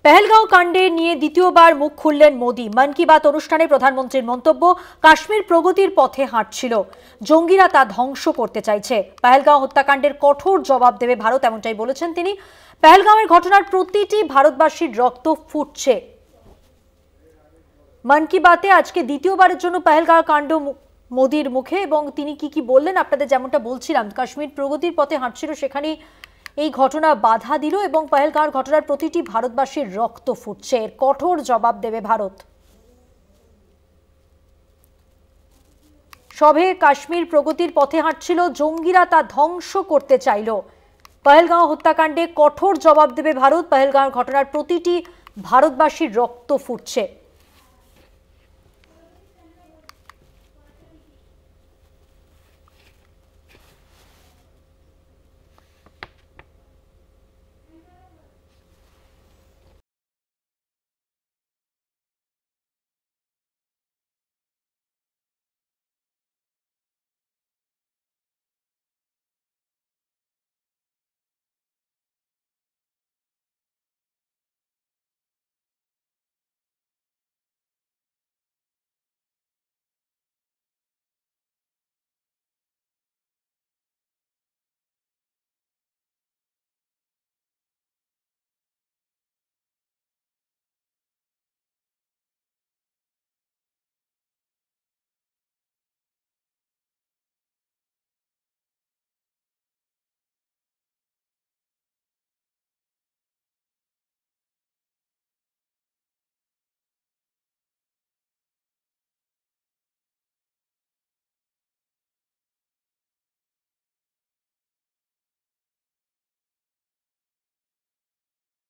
पहलगांव कांडे निये द्वितीयबार मुख खुललेन मोदी। मन की बात अनुष्ठाने प्रधानमंत्रीर मंतब्य, काश्मीर प्रगतिर पथे हाँटछिलो, जंगीरा ता ध्वंस करते चाइछे। पहलगांव हत्याकांडेर कठोर जवाब देবে भारत, एमनटाई बोलेছেন তিনি। पहलगांवेर घटनार प्रतिटी भारतबासीर रक्त फुटছে। मन की बाते आजके द्वितीयबारेर जोन्नो पहलगांव कांड मोदीर मुखे এবং তিনি কি বললেন আপনাদের যেমনটা বলছিলাম, কাশ্মীর প্রগতির পথে হাঁটছিল, সেখানে এই ঘটনা বাধা দিল এবং পহেলগাঁওর ঘটনার প্রতিটি ভারতবাসীর রক্ত ফুটছে। এর কঠোর জবাব দেবে ভারত। সবে কাশ্মীর প্রগতির পথে হাঁটছিল, জঙ্গিরা তা ধ্বংস করতে চাইল। পহেলগাঁও হত্যাকাণ্ডে কঠোর জবাব দেবে ভারত। পহেলগাঁওর ঘটনার প্রতিটি ভারতবাসীর রক্ত ফুটছে।